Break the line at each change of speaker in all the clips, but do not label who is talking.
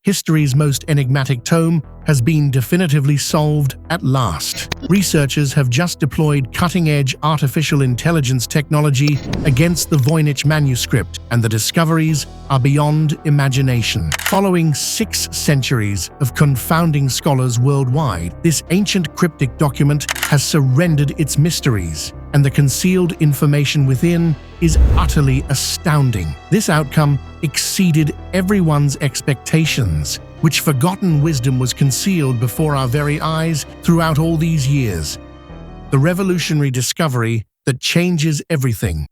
history's most enigmatic tome has been definitively solved at last. Researchers have just deployed cutting-edge artificial intelligence technology against the Voynich Manuscript, and the discoveries are beyond imagination. Following 6 centuries of confounding scholars worldwide, this ancient cryptic document has surrendered its mysteries, and the concealed information within is utterly astounding. This outcome exceeded everyone's expectations, which forgotten wisdom was concealed before our very eyes throughout all these years. The revolutionary discovery that changes everything.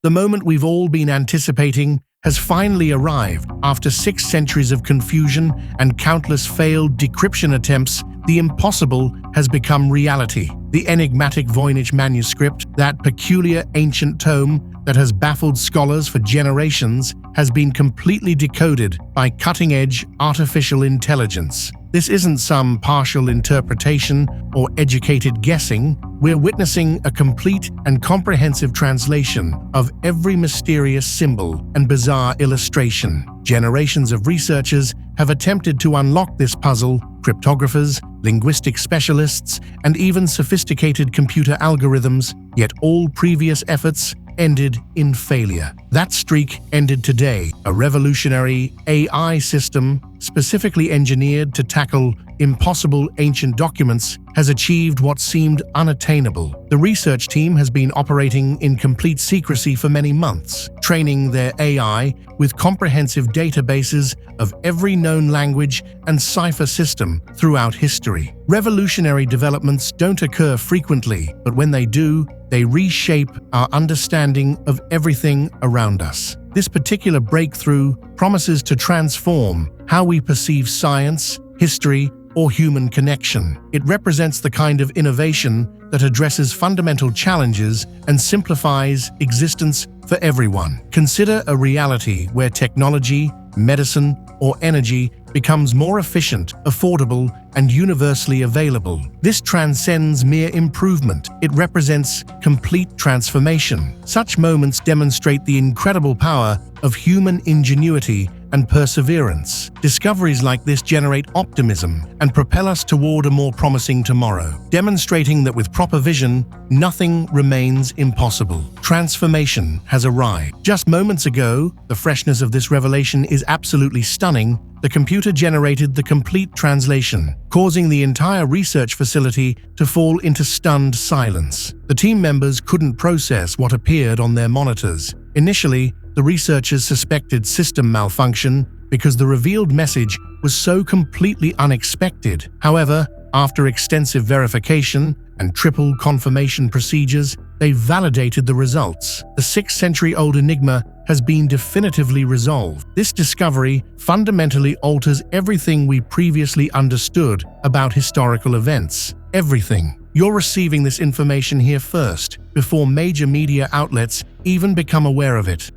The moment we've all been anticipating has finally arrived. After 6 centuries of confusion and countless failed decryption attempts, the impossible has become reality. The enigmatic Voynich Manuscript, that peculiar ancient tome that has baffled scholars for generations, has been completely decoded by cutting-edge artificial intelligence. This isn't some partial interpretation or educated guessing. We're witnessing a complete and comprehensive translation of every mysterious symbol and bizarre illustration. Generations of researchers have attempted to unlock this puzzle. Cryptographers, linguistic specialists, and even sophisticated computer algorithms, yet all previous efforts ended in failure. That streak ended today. A revolutionary AI system, specifically engineered to tackle impossible ancient documents, has achieved what seemed unattainable. The research team has been operating in complete secrecy for many months, training their AI with comprehensive databases of every known language and cipher system throughout history. Revolutionary developments don't occur frequently, but when they do, they reshape our understanding of everything around us. This particular breakthrough promises to transform how we perceive science, history, or human connection. It represents the kind of innovation that addresses fundamental challenges and simplifies existence for everyone. Consider a reality where technology, medicine, or energy becomes more efficient, affordable, and universally available. This transcends mere improvement. It represents complete transformation. Such moments demonstrate the incredible power of human ingenuity and perseverance. Discoveries like this generate optimism and propel us toward a more promising tomorrow, demonstrating that with proper vision, nothing remains impossible. Transformation has arrived. Just moments ago, the freshness of this revelation is absolutely stunning. The computer generated the complete translation, causing the entire research facility to fall into stunned silence. The team members couldn't process what appeared on their monitors. Initially, the researchers suspected system malfunction because the revealed message was so completely unexpected. However, after extensive verification and triple confirmation procedures, they validated the results. The 6-century-old enigma has been definitively resolved. This discovery fundamentally alters everything we previously understood about historical events. Everything. You're receiving this information here first, before major media outlets even become aware of it.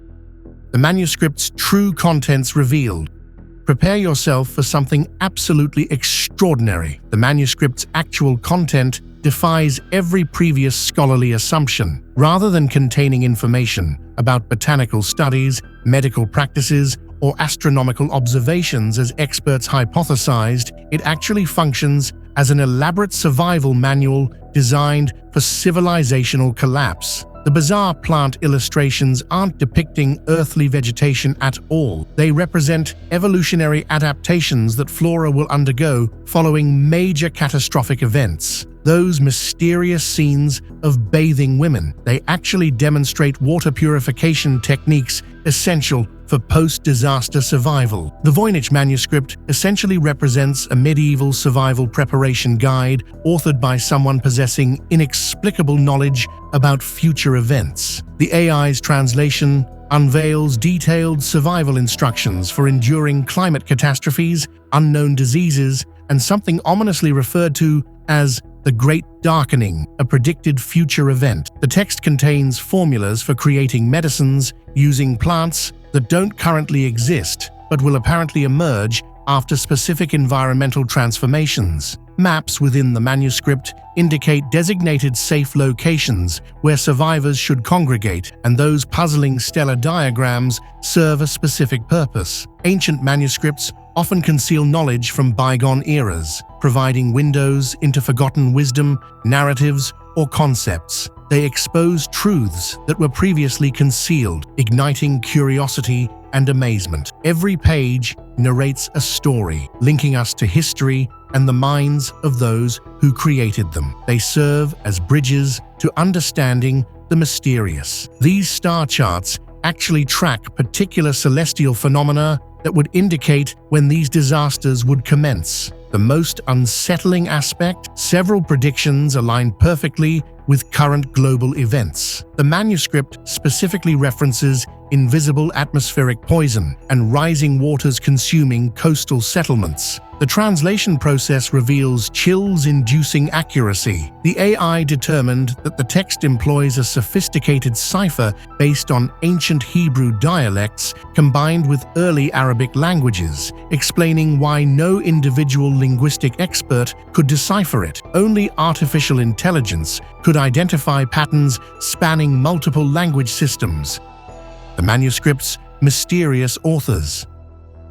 The manuscript's true contents revealed. Prepare yourself for something absolutely extraordinary. The manuscript's actual content defies every previous scholarly assumption. Rather than containing information about botanical studies, medical practices, or astronomical observations as experts hypothesized, it actually functions as an elaborate survival manual designed for civilizational collapse. The bizarre plant illustrations aren't depicting earthly vegetation at all. They represent evolutionary adaptations that flora will undergo following major catastrophic events. Those mysterious scenes of bathing women, they actually demonstrate water purification techniques essential for post-disaster survival. The Voynich Manuscript essentially represents a medieval survival preparation guide authored by someone possessing inexplicable knowledge about future events. The AI's translation unveils detailed survival instructions for enduring climate catastrophes, unknown diseases, and something ominously referred to as the Great Darkening, a predicted future event. The text contains formulas for creating medicines using plants that don't currently exist, but will apparently emerge after specific environmental transformations. Maps within the manuscript indicate designated safe locations where survivors should congregate, and those puzzling stellar diagrams serve a specific purpose. Ancient manuscripts often conceal knowledge from bygone eras, providing windows into forgotten wisdom, narratives, or concepts. They expose truths that were previously concealed, igniting curiosity and amazement. Every page narrates a story, linking us to history and the minds of those who created them. They serve as bridges to understanding the mysterious. These star charts actually track particular celestial phenomena that would indicate when these disasters would commence. The most unsettling aspect, several predictions align perfectly with current global events. The manuscript specifically references invisible atmospheric poison and rising waters consuming coastal settlements. The translation process reveals chills-inducing accuracy. The AI determined that the text employs a sophisticated cipher based on ancient Hebrew dialects combined with early Arabic languages, explaining why no individual linguistic expert could decipher it. Only artificial intelligence could identify patterns spanning multiple language systems. The manuscript's mysterious authors.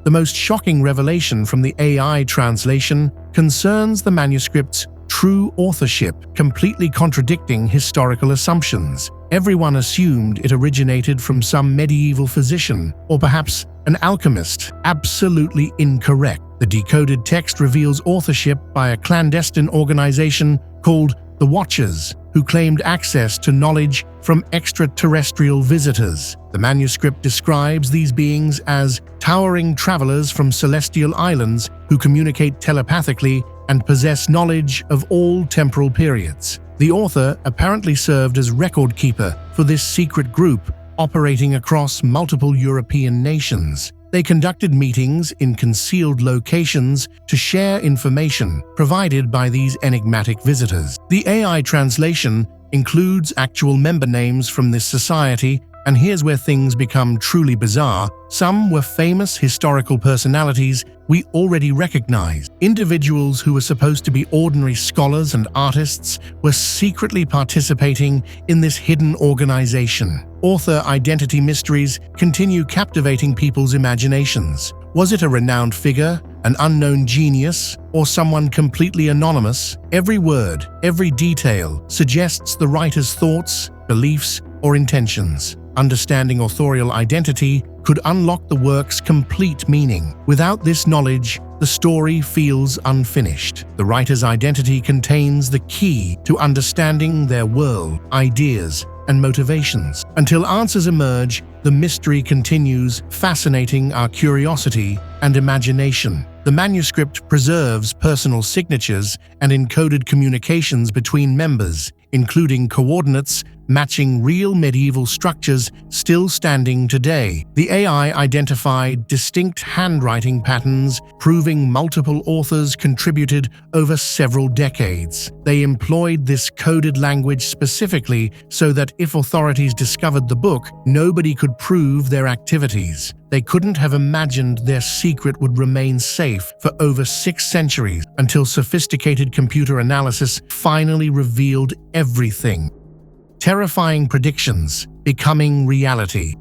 The most shocking revelation from the AI translation concerns the manuscript's true authorship, completely contradicting historical assumptions. Everyone assumed it originated from some medieval physician, or perhaps an alchemist. Absolutely incorrect. The decoded text reveals authorship by a clandestine organization called the Watchers, who claimed access to knowledge from extraterrestrial visitors. The manuscript describes these beings as towering travelers from celestial islands who communicate telepathically and possess knowledge of all temporal periods. The author apparently served as record keeper for this secret group operating across multiple European nations. They conducted meetings in concealed locations to share information provided by these enigmatic visitors. The AI translation includes actual member names from this society, and here's where things become truly bizarre. Some were famous historical personalities we already recognize. Individuals who were supposed to be ordinary scholars and artists were secretly participating in this hidden organization. Author identity mysteries continue captivating people's imaginations. Was it a renowned figure, an unknown genius, or someone completely anonymous? Every word, every detail suggests the writer's thoughts, beliefs, or intentions. Understanding authorial identity could unlock the work's complete meaning. Without this knowledge, the story feels unfinished. The writer's identity contains the key to understanding their world, ideas, and motivations. Until answers emerge, the mystery continues, fascinating our curiosity and imagination. The manuscript preserves personal signatures and encoded communications between members, including coordinates matching real medieval structures still standing today. The AI identified distinct handwriting patterns, proving multiple authors contributed over several decades. They employed this coded language specifically so that if authorities discovered the book, nobody could prove their activities. They couldn't have imagined their secret would remain safe for over 6 centuries until sophisticated computer analysis finally revealed everything. Terrifying predictions becoming reality.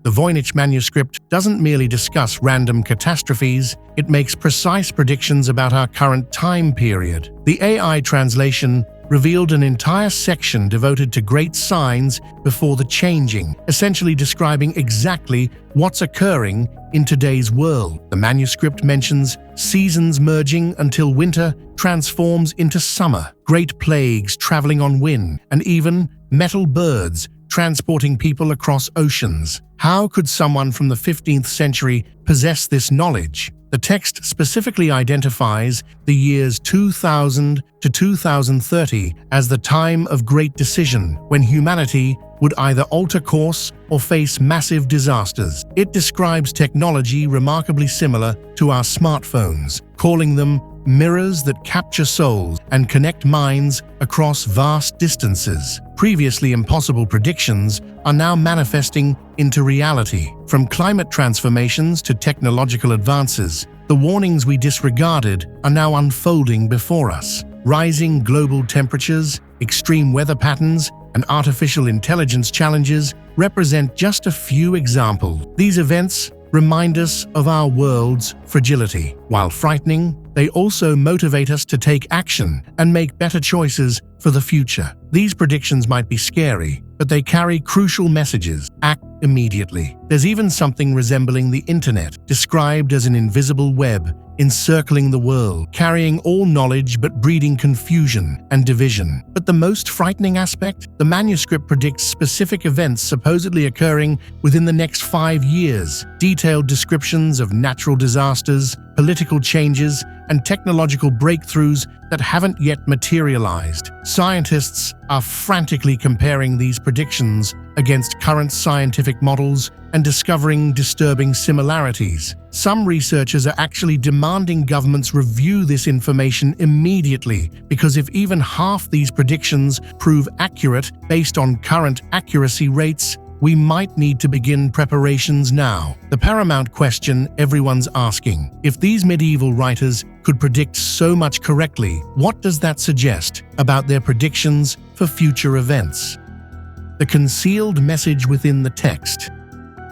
The Voynich Manuscript doesn't merely discuss random catastrophes, it makes precise predictions about our current time period. The AI translation revealed an entire section devoted to great signs before the changing, essentially describing exactly what's occurring in today's world. The manuscript mentions seasons merging until winter transforms into summer, great plagues traveling on wind, and even metal birds transporting people across oceans. How could someone from the 15th century possess this knowledge? The text specifically identifies the years 2000 to 2030 as the time of great decision, when humanity would either alter course or face massive disasters. It describes technology remarkably similar to our smartphones, calling them mirrors that capture souls and connect minds across vast distances. Previously impossible predictions are now manifesting into reality. From climate transformations to technological advances, the warnings we disregarded are now unfolding before us. Rising global temperatures, extreme weather patterns, and artificial intelligence challenges represent just a few examples. These events remind us of our world's fragility. While frightening, they also motivate us to take action and make better choices for the future. These predictions might be scary, but they carry crucial messages. Act immediately. There's even something resembling the internet, described as an invisible web encircling the world, carrying all knowledge but breeding confusion and division. But the most frightening aspect? The manuscript predicts specific events supposedly occurring within the next 5 years. Detailed descriptions of natural disasters, political changes, and technological breakthroughs that haven't yet materialized. Scientists are frantically comparing these predictions against current scientific models and discovering disturbing similarities. Some researchers are actually demanding governments review this information immediately, because if even half these predictions prove accurate based on current accuracy rates, we might need to begin preparations now. The paramount question everyone's asking: if these medieval writers could predict so much correctly, what does that suggest about their predictions for future events? The concealed message within the text.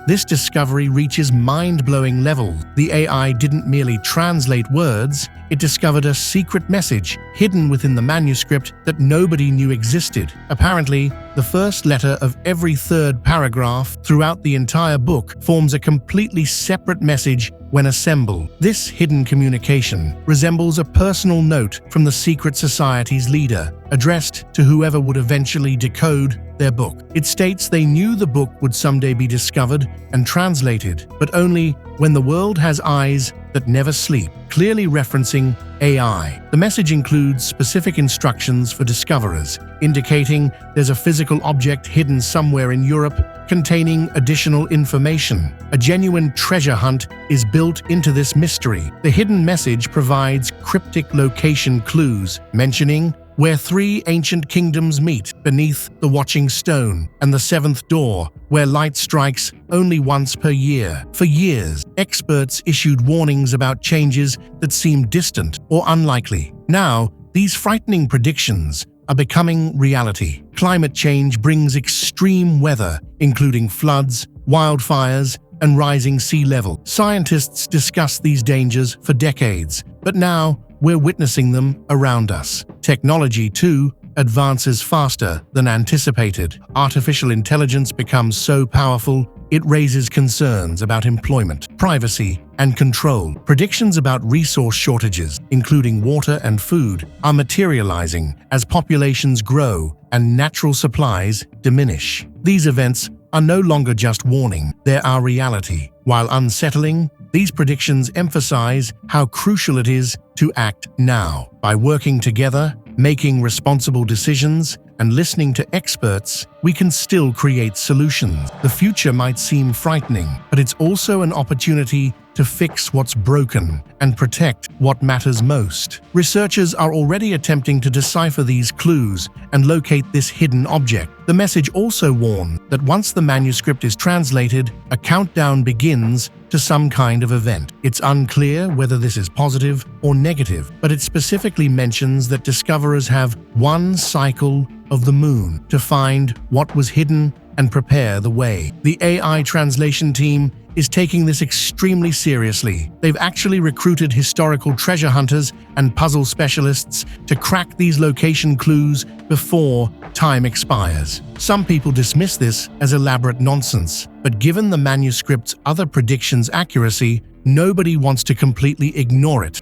This discovery reaches mind-blowing levels. The AI didn't merely translate words, it discovered a secret message hidden within the manuscript that nobody knew existed. Apparently, the first letter of every third paragraph throughout the entire book forms a completely separate message when assembled. This hidden communication resembles a personal note from the secret society's leader, addressed to whoever would eventually decode their book. It states they knew the book would someday be discovered and translated, but only when the world has eyes that never sleep, clearly referencing AI. The message includes specific instructions for discoverers, indicating there's a physical object hidden somewhere in Europe containing additional information. A genuine treasure hunt is built into this mystery. The hidden message provides cryptic location clues, mentioning where 3 ancient kingdoms meet, beneath the Watching Stone, and the 7th door, where light strikes only once per year. For years, experts issued warnings about changes that seemed distant or unlikely. Now, these frightening predictions are becoming reality. Climate change brings extreme weather, including floods, wildfires, and rising sea level. Scientists discussed these dangers for decades, but now we're witnessing them around us. Technology, too, advances faster than anticipated. Artificial intelligence becomes so powerful, it raises concerns about employment, privacy, and control. Predictions about resource shortages, including water and food, are materializing as populations grow and natural supplies diminish. These events are no longer just warning, they are reality. While unsettling, these predictions emphasize how crucial it is to act now. By working together, making responsible decisions, and listening to experts, we can still create solutions. The future might seem frightening, but it's also an opportunity to fix what's broken and protect what matters most. Researchers are already attempting to decipher these clues and locate this hidden object. The message also warns that once the manuscript is translated, a countdown begins to some kind of event. It's unclear whether this is positive or negative, but it specifically mentions that discoverers have one cycle of the moon to find what was hidden and prepare the way. The AI translation team is taking this extremely seriously. They've actually recruited historical treasure hunters and puzzle specialists to crack these location clues before time expires. Some people dismiss this as elaborate nonsense, but given the manuscript's other predictions' accuracy, nobody wants to completely ignore it.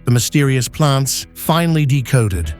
The mysterious plants finally decoded.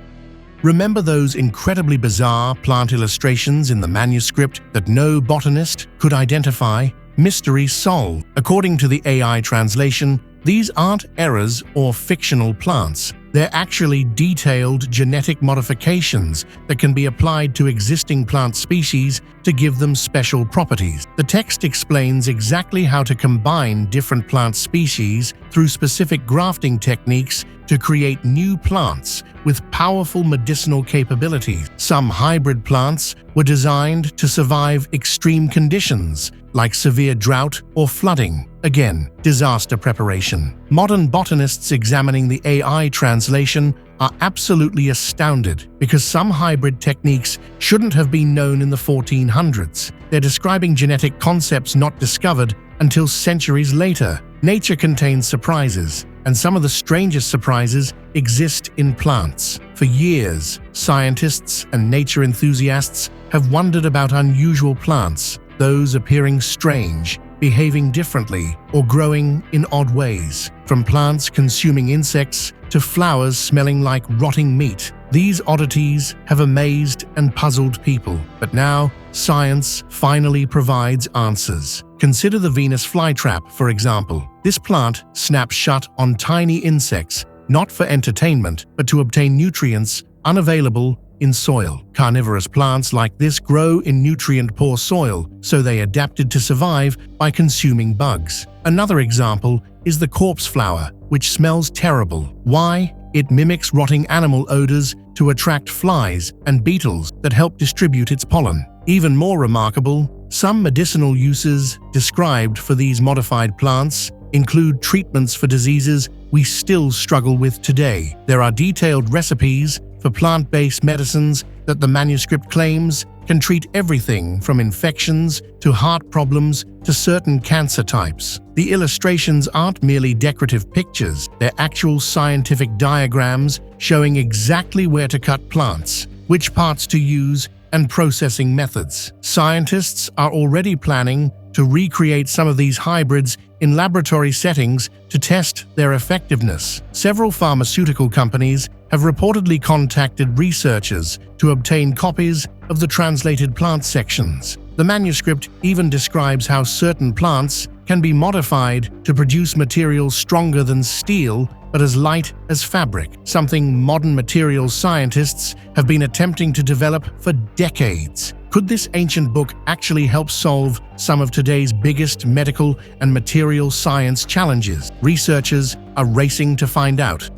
Remember those incredibly bizarre plant illustrations in the manuscript that no botanist could identify? Mystery solved. According to the AI translation, these aren't errors or fictional plants. They're actually detailed genetic modifications that can be applied to existing plant species to give them special properties. The text explains exactly how to combine different plant species through specific grafting techniques to create new plants with powerful medicinal capabilities. Some hybrid plants were designed to survive extreme conditions, like severe drought or flooding. Again, disaster preparation. Modern botanists examining the AI translation are absolutely astounded because some hybrid techniques shouldn't have been known in the 1400s. They're describing genetic concepts not discovered until centuries later. Nature contains surprises, and some of the strangest surprises exist in plants. For years, scientists and nature enthusiasts have wondered about unusual plants, those appearing strange, behaving differently, or growing in odd ways. From plants consuming insects to flowers smelling like rotting meat, these oddities have amazed and puzzled people. But now, science finally provides answers. Consider the Venus flytrap, for example. This plant snaps shut on tiny insects, not for entertainment, but to obtain nutrients unavailable in soil. Carnivorous plants like this grow in nutrient-poor soil, so they adapted to survive by consuming bugs. Another example is the corpse flower, which smells terrible. Why? It mimics rotting animal odors to attract flies and beetles that help distribute its pollen. Even more remarkable, some medicinal uses described for these modified plants include treatments for diseases we still struggle with today. There are detailed recipes for plant-based medicines that the manuscript claims can treat everything from infections to heart problems to certain cancer types. The illustrations aren't merely decorative pictures, they're actual scientific diagrams showing exactly where to cut plants, which parts to use, and processing methods. Scientists are already planning to recreate some of these hybrids in laboratory settings to test their effectiveness. Several pharmaceutical companies have reportedly contacted researchers to obtain copies of the translated plant sections. The manuscript even describes how certain plants can be modified to produce materials stronger than steel but as light as fabric, something modern materials scientists have been attempting to develop for decades. Could this ancient book actually help solve some of today's biggest medical and material science challenges? Researchers are racing to find out.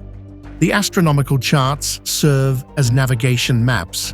The astronomical charts serve as navigation maps.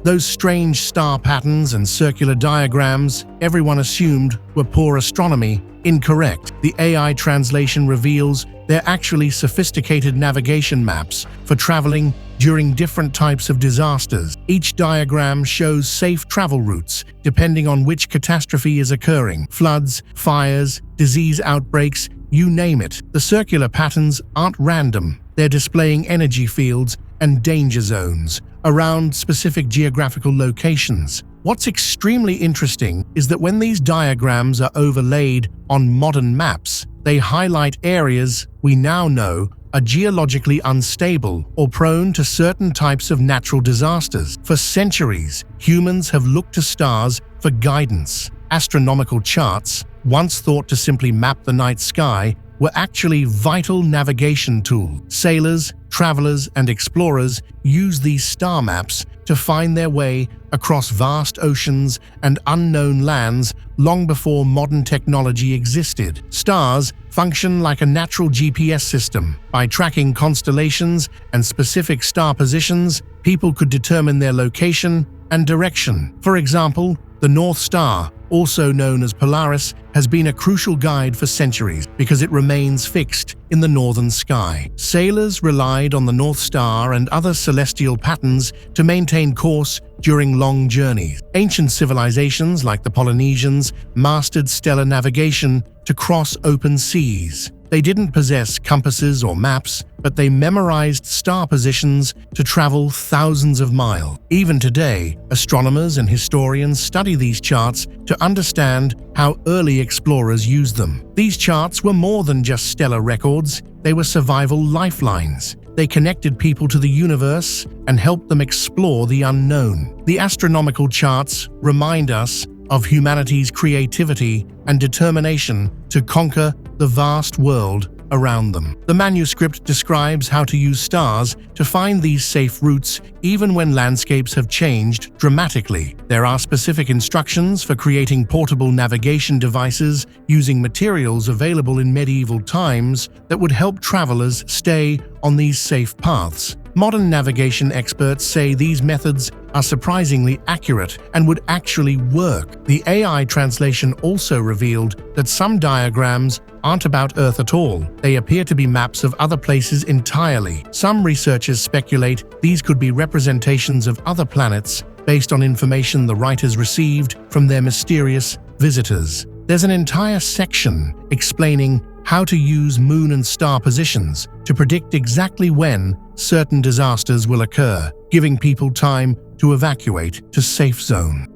Those strange star patterns and circular diagrams everyone assumed were poor astronomy, incorrect. The AI translation reveals they're actually sophisticated navigation maps for traveling during different types of disasters. Each diagram shows safe travel routes depending on which catastrophe is occurring: floods, fires, disease outbreaks, you name it. The circular patterns aren't random. They're displaying energy fields and danger zones around specific geographical locations. What's extremely interesting is that when these diagrams are overlaid on modern maps, they highlight areas we now know are geologically unstable or prone to certain types of natural disasters. For centuries, humans have looked to stars for guidance. Astronomical charts, once thought to simply map the night sky, were actually vital navigation tools. Sailors, travelers, and explorers used these star maps to find their way across vast oceans and unknown lands long before modern technology existed. Stars function like a natural GPS system. By tracking constellations and specific star positions, people could determine their location and direction. For example, the North Star, also known as Polaris, has been a crucial guide for centuries because it remains fixed in the northern sky. Sailors relied on the North Star and other celestial patterns to maintain course during long journeys. Ancient civilizations like the Polynesians mastered stellar navigation to cross open seas. They didn't possess compasses or maps, but they memorized star positions to travel thousands of miles. Even today, astronomers and historians study these charts to understand how early explorers used them. These charts were more than just stellar records, they were survival lifelines. They connected people to the universe and helped them explore the unknown. The astronomical charts remind us of humanity's creativity and determination to conquer the vast world around them. The manuscript describes how to use stars to find these safe routes even when landscapes have changed dramatically. There are specific instructions for creating portable navigation devices using materials available in medieval times that would help travelers stay on these safe paths. Modern navigation experts say these methods are surprisingly accurate and would actually work. The AI translation also revealed that some diagrams aren't about Earth at all. They appear to be maps of other places entirely. Some researchers speculate these could be representations of other planets based on information the writers received from their mysterious visitors. There's an entire section explaining how to use moon and star positions to predict exactly when certain disasters will occur, giving people time to evacuate to safe zone.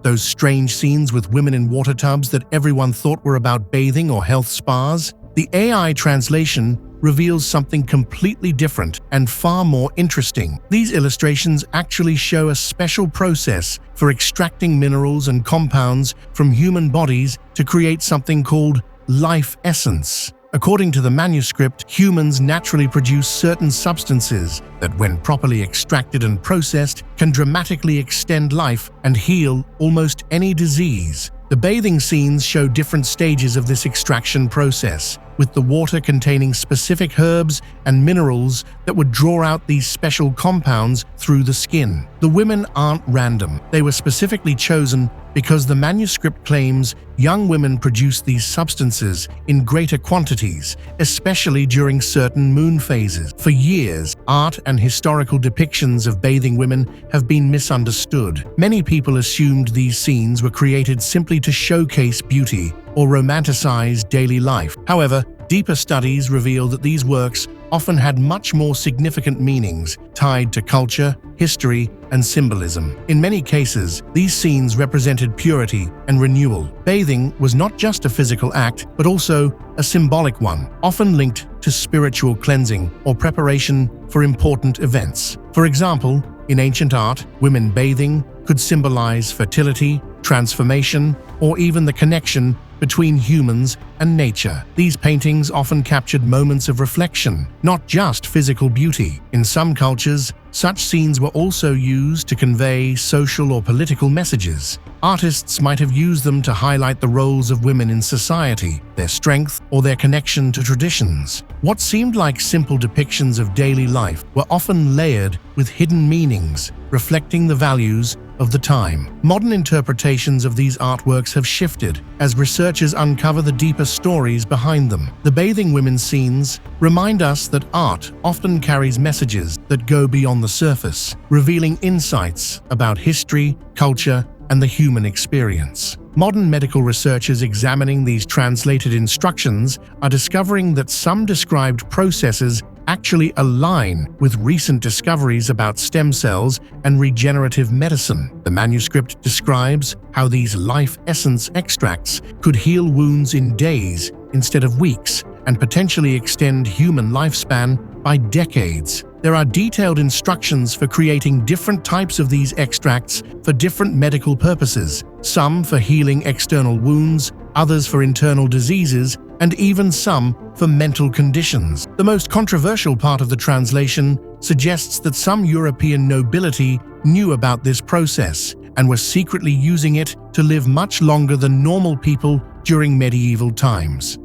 Those strange scenes with women in water tubs that everyone thought were about bathing or health spas? The AI translation reveals something completely different and far more interesting. These illustrations actually show a special process for extracting minerals and compounds from human bodies to create something called life essence. According to the manuscript, humans naturally produce certain substances that, when properly extracted and processed, can dramatically extend life and heal almost any disease. The bathing scenes show different stages of this extraction process, with the water containing specific herbs and minerals that would draw out these special compounds through the skin. The women aren't random. They were specifically chosen because the manuscript claims young women produce these substances in greater quantities, especially during certain moon phases. For years, art and historical depictions of bathing women have been misunderstood. Many people assumed these scenes were created simply to showcase beauty or romanticize daily life. However, deeper studies reveal that these works often had much more significant meanings tied to culture, history, and symbolism. In many cases, these scenes represented purity and renewal. Bathing was not just a physical act, but also a symbolic one, often linked to spiritual cleansing or preparation for important events. For example, in ancient art, women bathing could symbolize fertility, transformation, or even the connection between humans and nature. These paintings often captured moments of reflection, not just physical beauty. In some cultures, such scenes were also used to convey social or political messages. Artists might have used them to highlight the roles of women in society, their strength, or their connection to traditions. What seemed like simple depictions of daily life were often layered with hidden meanings, reflecting the values of the time. Modern interpretations of these artworks have shifted as researchers uncover the deeper stories behind them. The bathing women scenes remind us that art often carries messages that go beyond the surface, revealing insights about history, culture, and the human experience. Modern medical researchers examining these translated instructions are discovering that some described processes actually align with recent discoveries about stem cells and regenerative medicine. The manuscript describes how these life essence extracts could heal wounds in days instead of weeks and potentially extend human lifespan by decades. There are detailed instructions for creating different types of these extracts for different medical purposes, some for healing external wounds, others for internal diseases, and even some for mental conditions. The most controversial part of the translation suggests that some European nobility knew about this process and were secretly using it to live much longer than normal people during medieval times.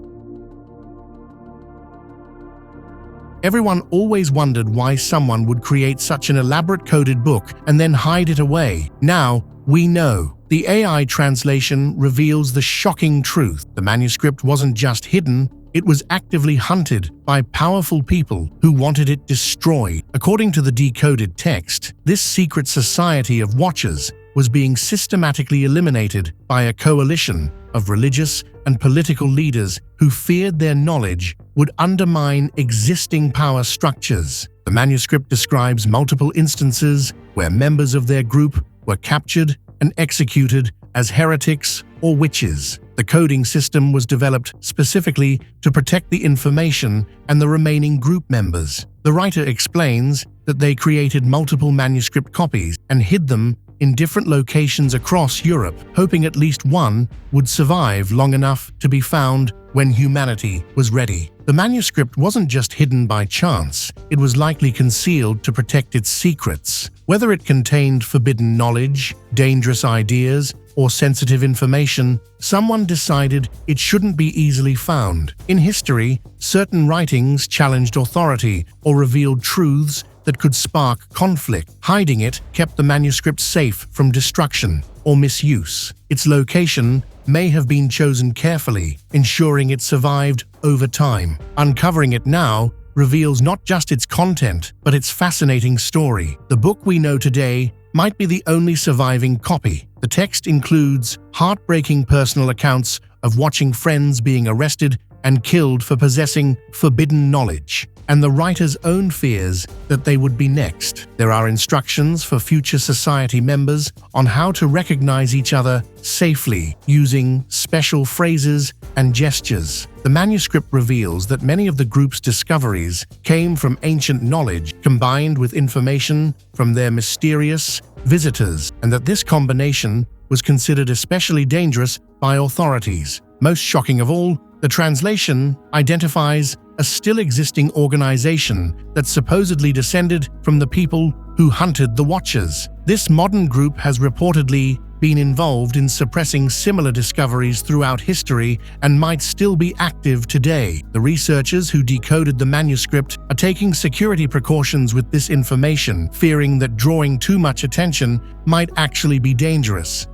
Everyone always wondered why someone would create such an elaborate coded book and then hide it away. Now, we know. The AI translation reveals the shocking truth. The manuscript wasn't just hidden, it was actively hunted by powerful people who wanted it destroyed. According to the decoded text, this secret society of watchers was being systematically eliminated by a coalition of religious and political leaders who feared their knowledge would undermine existing power structures. The manuscript describes multiple instances where members of their group were captured and executed as heretics or witches. The coding system was developed specifically to protect the information and the remaining group members. The writer explains that they created multiple manuscript copies and hid them in different locations across Europe, hoping at least one would survive long enough to be found when humanity was ready. The manuscript wasn't just hidden by chance, it was likely concealed to protect its secrets. Whether it contained forbidden knowledge, dangerous ideas, or sensitive information, someone decided it shouldn't be easily found. In history, certain writings challenged authority or revealed truths that could spark conflict. Hiding it kept the manuscript safe from destruction or misuse. Its location may have been chosen carefully, ensuring it survived over time. Uncovering it now reveals not just its content, but its fascinating story. The book we know today might be the only surviving copy. The text includes heartbreaking personal accounts of watching friends being arrested and killed for possessing forbidden knowledge, and the writer's own fears that they would be next. There are instructions for future society members on how to recognize each other safely using special phrases and gestures. The manuscript reveals that many of the group's discoveries came from ancient knowledge combined with information from their mysterious visitors, and that this combination was considered especially dangerous by authorities. Most shocking of all, the translation identifies a still existing organization that supposedly descended from the people who hunted the Watchers. This modern group has reportedly been involved in suppressing similar discoveries throughout history and might still be active today. The researchers who decoded the manuscript are taking security precautions with this information, fearing that drawing too much attention might actually be dangerous.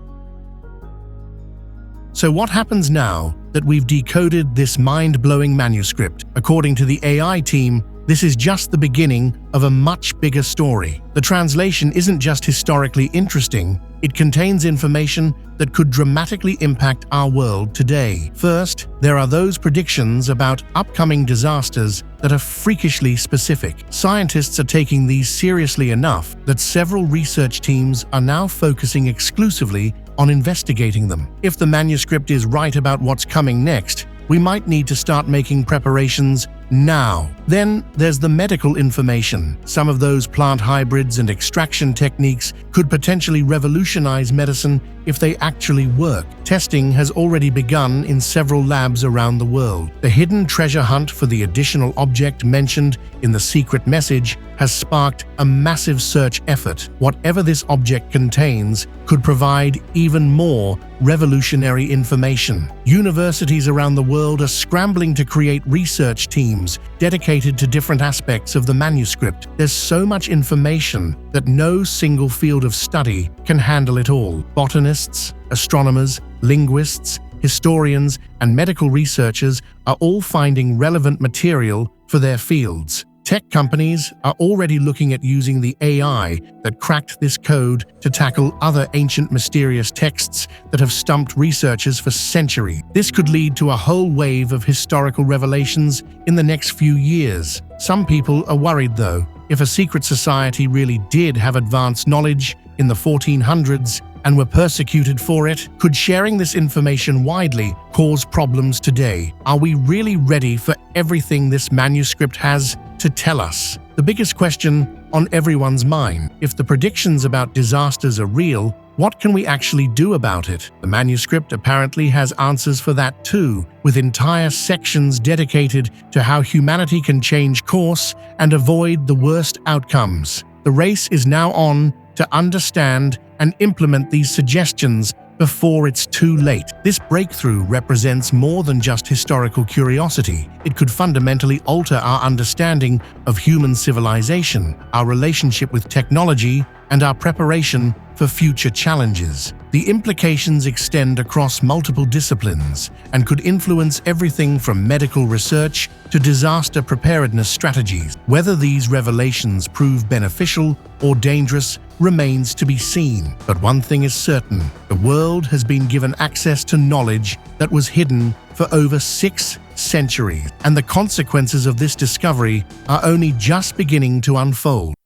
So what happens now that we've decoded this mind-blowing manuscript? According to the AI team, this is just the beginning of a much bigger story. The translation isn't just historically interesting, it contains information that could dramatically impact our world today. First, there are those predictions about upcoming disasters that are freakishly specific. Scientists are taking these seriously enough that several research teams are now focusing exclusively on investigating them. If the manuscript is right about what's coming next, we might need to start making preparations now. Then there's the medical information. Some of those plant hybrids and extraction techniques could potentially revolutionize medicine if they actually work. Testing has already begun in several labs around the world. The hidden treasure hunt for the additional object mentioned in the secret message has sparked a massive search effort. Whatever this object contains could provide even more revolutionary information. Universities around the world are scrambling to create research teams dedicated to different aspects of the manuscript. There's so much information that no single field of study can handle it all. Botanists, astronomers, linguists, historians, and medical researchers are all finding relevant material for their fields. Tech companies are already looking at using the AI that cracked this code to tackle other ancient mysterious texts that have stumped researchers for centuries. This could lead to a whole wave of historical revelations in the next few years. Some people are worried, though. If a secret society really did have advanced knowledge in the 1400s and were persecuted for it, could sharing this information widely cause problems today? Are we really ready for everything this manuscript has to tell us? The biggest question on everyone's mind: if the predictions about disasters are real, what can we actually do about it? The manuscript apparently has answers for that too, with entire sections dedicated to how humanity can change course and avoid the worst outcomes. The race is now on to understand and implement these suggestions before it's too late. This breakthrough represents more than just historical curiosity. It could fundamentally alter our understanding of human civilization, our relationship with technology, and our preparation for future challenges. The implications extend across multiple disciplines and could influence everything from medical research to disaster preparedness strategies. Whether these revelations prove beneficial or dangerous remains to be seen. But one thing is certain: the world has been given access to knowledge that was hidden for over 6 centuries, and the consequences of this discovery are only just beginning to unfold.